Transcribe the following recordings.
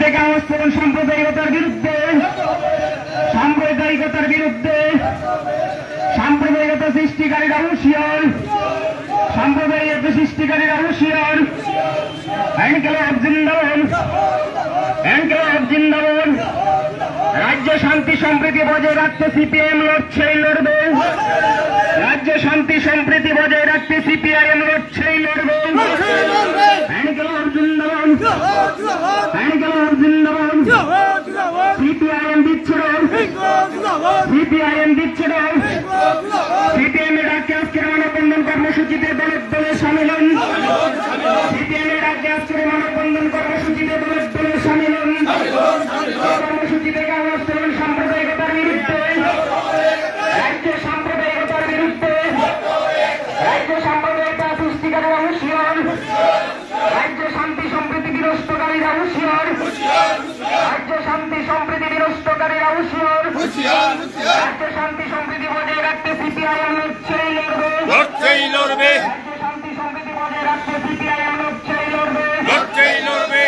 থেকে আওয়াজ তুলুন সাম্প্রদায়িকতার বিরুদ্ধে, সাম্প্রদায়িকতার বিরুদ্ধে, সাম্প্রদায়িকতা সৃষ্টিকারীরা হুঁশিয়ার, সাম্প্রদায়িকতা সৃষ্টিকারীরা হুঁশিয়ার। ইনকিলাব জিন্দাবাদ, ইনকিলাব জিন্দাবাদ। রাজ্য শান্তি সম্প্রীতি বজায় রাখতে সিপিএম লড়ছেই লড়বে, রাজ্য শান্তি সম্প্রীতি বজায় রাখতে সিপিআইএম লড়ছেই লড়বে। ইনকিলাব জিন্দাবাদ, ইনকিলাব জিন্দাবাদ। সিপিআইএম দিচ্ছে ডর, সিপিআইএম দিচ্ছে ডর। সিপিএম এর রাজ্যে আজকের মানববন্ধন কর্মসূচিতে দলের দলে সামিল হন, সিপিএম এর রাজ্যে আজকের মানববন্ধন কর্মসূচিতে দলের দলে সামিল হন। কর্মসূচি থেকে আওয়াজ তুলুন সাম্প্রদায়িকতার বিরুদ্ধে, রাজ্য সাম্প্রদায়িকতার বিরুদ্ধে, রাজ্য সাম্প্রদায়িকতা সৃষ্টিকারীরা হুঁশিয়ার, রাজ্য শান্তি সম্প্রীতি বিনষ্টকারীরা হুঁশিয়ার, রাজ্য শান্তি সম্প্রীতি বিনষ্টকারীরা হুঁশিয়ার। রাজ্য শান্তি সম্প্রীতি বজায় রাখতে সিপিআইএম লড়ছেই লড়বে, লড়ছেই লড়বে। রাজ্য শান্তি সম্প্রীতি বজায় রাখতে সিপিআইএম লড়ছেই লড়বে, লড়ছেই লড়বে।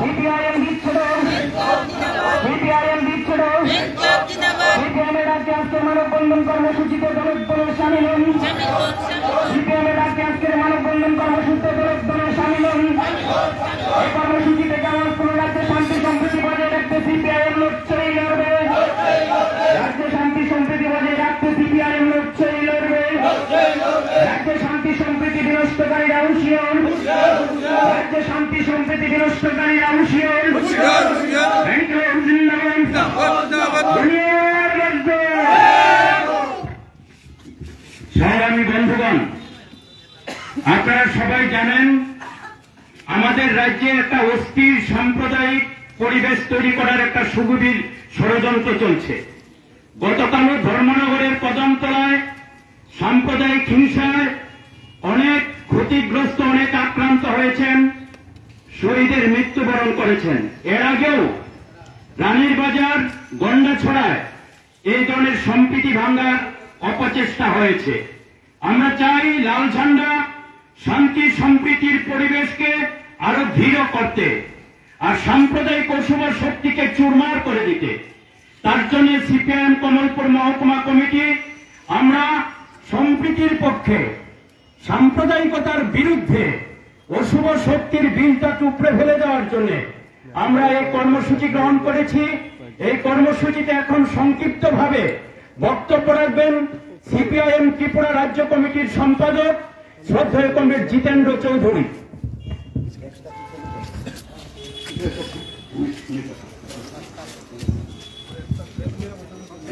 সিপিআইএম দিচ্ছে ডর, সিপিআইএম দিচ্ছে ডর। সিপিএম এর রাজ্যে আজকের মানববন্ধন কর্মসূচিতে দলের দলে সামিল হন, সিপিএম এর রাজ্যে আজকের মানববন্ধন কর্মসূচিতে দলের দলে সামিল হন। এই কর্মসূচি থেকে আওয়াজ তুলুন রাজ্যে শান্তি সম্প্রীতি বজায় রাখতে সিপিআইএম লড়ছেই লড়বে, রাজ্য শান্তি সম্প্রীতি বজায় রাখতে সিপিআইএম লড়ছেই লড়বে। রাজ্য শান্তি সম্প্রীতি বিনষ্টকারীরা হুঁশিয়ার, রাজ্য শান্তি সম্প্রীতি বিনষ্টকারীরা হুঁশিয়ার। ইনকিলাব জিন্দাবাদ, দুনিয়ার মধ্যে। সংগ্রামী বন্ধুগণ, আপনারা সবাই জানেন আমাদের রাজ্যে একটা অস্থির সাম্প্রদায়িক পরিবেশ তৈরি করার একটা সুগভীর ষড়যন্ত্র চলছে। গতকালও ধর্মনগরের কদমতলায় সাম্প্রদায়িক হিংসায় অনেক ক্ষতিগ্রস্ত, অনেক আক্রান্ত হয়েছেন, শহীদের মৃত্যুবরণ করেছেন। এর আগেও রানীর বাজার, গন্ডাছড়ায় এই ধরনের সম্প্রীতি ভাঙ্গার অপচেষ্টা হয়েছে। আমরা চাই লাল ঝান্ডা শান্তি সম্প্রীতির পরিবেশকে আরো দৃঢ় করতে আর সাম্প্রদায়িক অশুভ শক্তিকে চুরমার করে দিতে। তার জন্য সিপিআইএম কমলপুর মহকুমা কমিটি আমরা সম্প্রীতির পক্ষে, সাম্প্রদায়িকতার বিরুদ্ধে অশুভ শক্তির বিলটা টুকরে ফেলে দেওয়ার জন্য আমরা এই কর্মসূচি গ্রহণ করেছি। এই কর্মসূচিতে এখন সংক্ষিপ্তভাবে বক্তব্য রাখবেন সিপিআইএম ত্রিপুরা রাজ্য কমিটির সম্পাদক শ্রদ্ধেয় কমরেড জিতেন্দ্র চৌধুরী।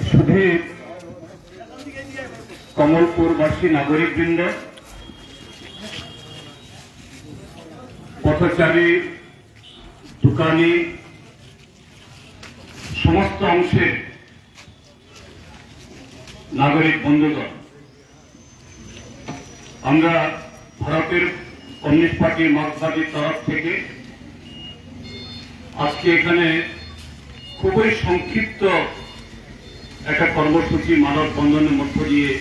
শুধু কমলপুরবাসী নাগরিকবৃন্দ, পথচারী, দোকানি, সমস্ত অংশের নাগরিক বন্ধুগণ, আমরা ভারতের কমিউনিস্ট পার্টি মার্কসবাদীর তরফ থেকে আজকে এখানে খুবই সংক্ষিপ্ত একটা কর্মসূচি মানববন্ধনের মধ্য দিয়ে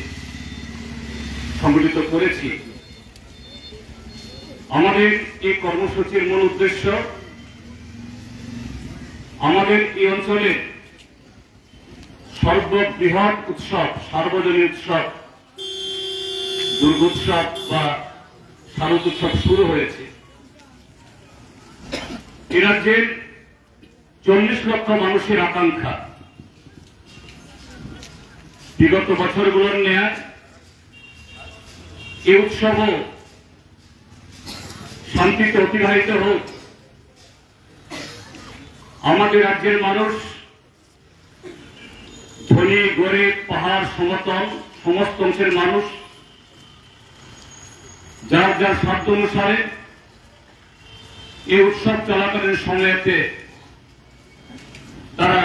সংগঠিত করেছি। আমাদের এই কর্মসূচির মূল উদ্দেশ্য আমাদের এই অঞ্চলের সর্ববৃহৎ উৎসব, সার্বজনীন উৎসব দুর্গোৎসব বা শারদ উৎসব শুরু হয়েছে। এ রাজ্যের 40 লক্ষ মানুষের আকাঙ্ক্ষা বিগত বছরগুলোর ন্যায় এই উৎসবও শান্তিতে অতিবাহিত হোক। আমাদের রাজ্যের মানুষ ধনী, গরিব, পাহাড়, সমতল সমস্ত অংশের মানুষ যার যার সাধ্য অনুসারে এই উৎসব চলাকালীন সময়েতে তারা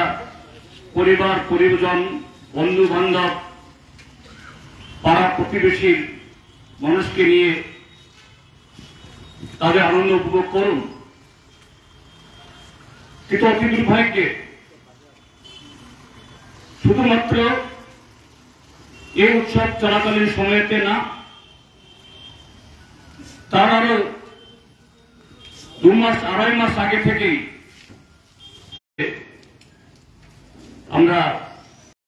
পরিবার, পরিজন, বন্ধু বান্ধব, পাড়া প্রতিবেশীর মানুষকে নিয়ে তাদের আনন্দ উপভোগ করুন। কিন্তু অতি দুর্ভাগ্যে শুধুমাত্র এই উৎসব চলাকালীন সময়তে না, তার আরো 2 মাস 2.5 মাস আগে থেকেই আমরা